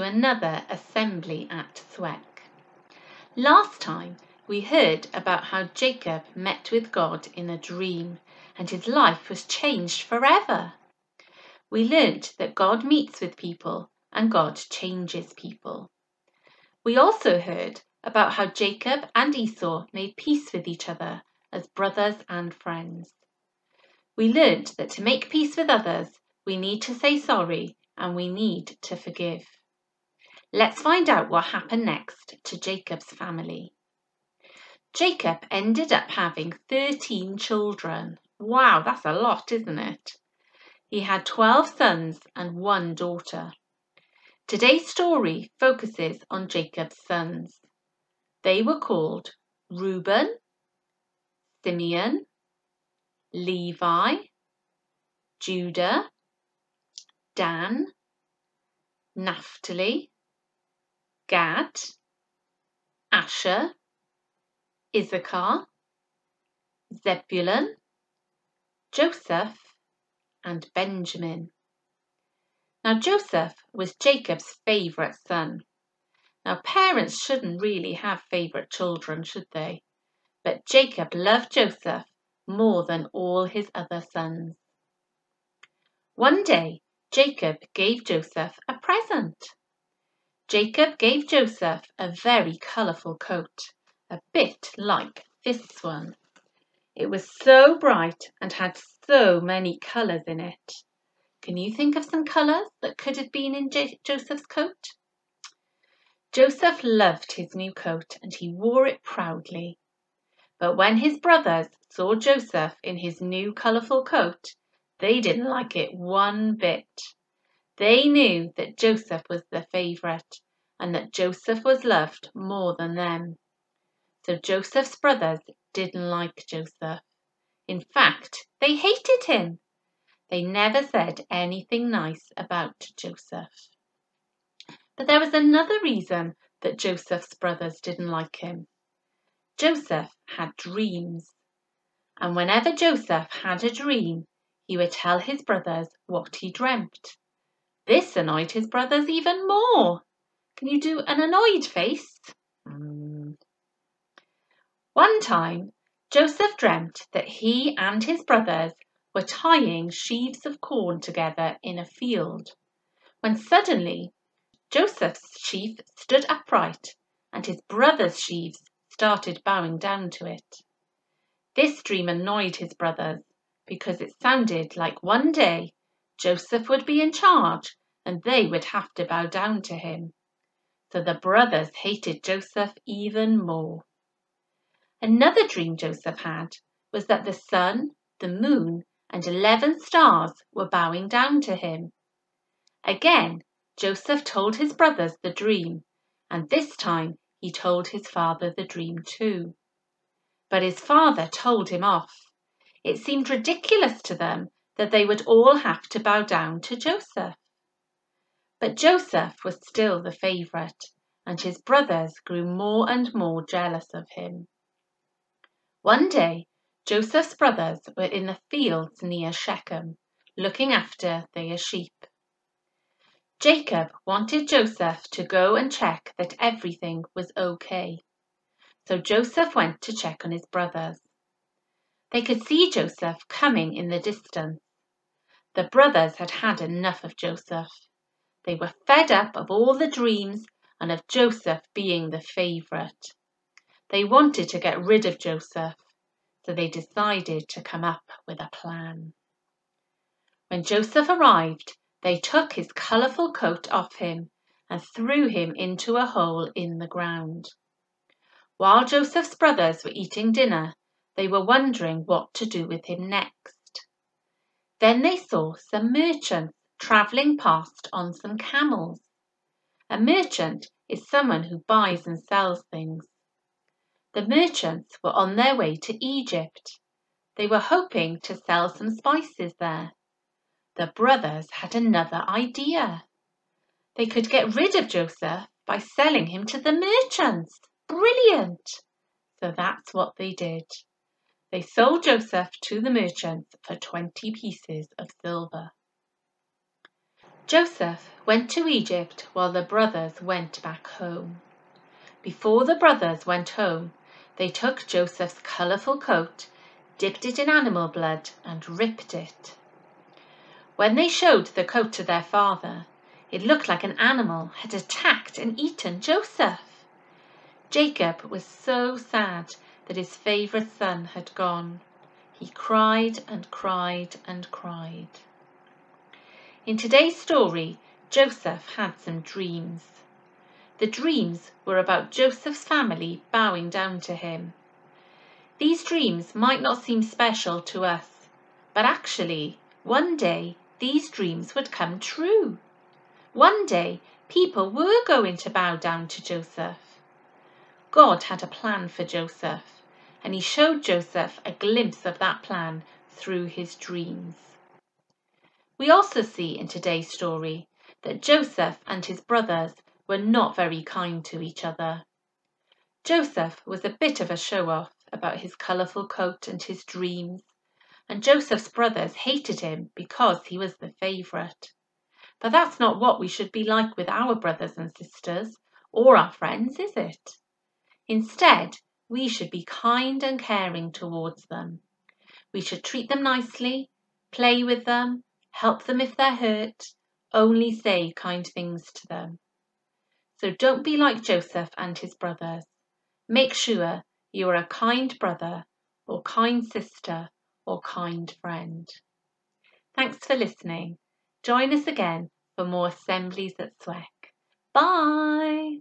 another assembly at Thweck. Last time we heard about how Jacob met with God in a dream and his life was changed forever. We learnt that God meets with people and God changes people. We also heard about how Jacob and Esau made peace with each other as brothers and friends. We learnt that to make peace with others, we need to say sorry and we need to forgive. Let's find out what happened next to Jacob's family. Jacob ended up having 13 children. Wow, that's a lot, isn't it? He had 12 sons and 1 daughter. Today's story focuses on Jacob's sons. They were called Reuben, Simeon, Levi, Judah, Dan, Naphtali, Gad, Asher, Issachar, Zebulun, Joseph, and Benjamin. Now Joseph was Jacob's favourite son. Now parents shouldn't really have favourite children, should they? But Jacob loved Joseph more than all his other sons. One day Jacob gave Joseph a present. Jacob gave Joseph a very colourful coat, a bit like this one. It was so bright and had so many colours in it. Can you think of some colours that could have been in Joseph's coat? Joseph loved his new coat and he wore it proudly. But when his brothers saw Joseph in his new colourful coat, they didn't like it one bit. They knew that Joseph was the favourite and that Joseph was loved more than them. So Joseph's brothers didn't like Joseph. In fact, they hated him. They never said anything nice about Joseph. But there was another reason that Joseph's brothers didn't like him. Joseph had dreams. And whenever Joseph had a dream, he would tell his brothers what he dreamt. This annoyed his brothers even more. Can you do an annoyed face? One time, Joseph dreamt that he and his brothers were tying sheaves of corn together in a field, when suddenly Joseph's sheaf stood upright and his brothers' sheaves started bowing down to it. This dream annoyed his brothers because it sounded like one day Joseph would be in charge and they would have to bow down to him. So the brothers hated Joseph even more. Another dream Joseph had was that the sun, the moon, and 11 stars were bowing down to him. Again, Joseph told his brothers the dream, and this time he told his father the dream too. But his father told him off. It seemed ridiculous to them that they would all have to bow down to Joseph. But Joseph was still the favourite, and his brothers grew more and more jealous of him. One day, Joseph's brothers were in the fields near Shechem, looking after their sheep. Jacob wanted Joseph to go and check that everything was okay. So Joseph went to check on his brothers. They could see Joseph coming in the distance. The brothers had had enough of Joseph. They were fed up of all the dreams and of Joseph being the favourite. They wanted to get rid of Joseph, so they decided to come up with a plan. When Joseph arrived, they took his colourful coat off him and threw him into a hole in the ground. While Joseph's brothers were eating dinner, they were wondering what to do with him next. Then they saw some merchants travelling past on some camels. A merchant is someone who buys and sells things. The merchants were on their way to Egypt. They were hoping to sell some spices there. The brothers had another idea. They could get rid of Joseph by selling him to the merchants. Brilliant! So that's what they did. They sold Joseph to the merchants for 20 pieces of silver. Joseph went to Egypt while the brothers went back home. Before the brothers went home, they took Joseph's colourful coat, dipped it in animal blood, and ripped it. When they showed the coat to their father, it looked like an animal had attacked and eaten Joseph. Jacob was so sad that his favourite son had gone. He cried and cried and cried. In today's story, Joseph had some dreams. The dreams were about Joseph's family bowing down to him. These dreams might not seem special to us, but actually, one day these dreams would come true. One day, people were going to bow down to Joseph. God had a plan for Joseph, and he showed Joseph a glimpse of that plan through his dreams. We also see in today's story that Joseph and his brothers were not very kind to each other. Joseph was a bit of a show-off about his colourful coat and his dreams, and Joseph's brothers hated him because he was the favourite. But that's not what we should be like with our brothers and sisters, or our friends, is it? Instead, we should be kind and caring towards them. We should treat them nicely, play with them, help them if they're hurt, only say kind things to them. So don't be like Joseph and his brothers. Make sure you are a kind brother or kind sister or kind friend. Thanks for listening. Join us again for more Assemblies at Sweck. Bye!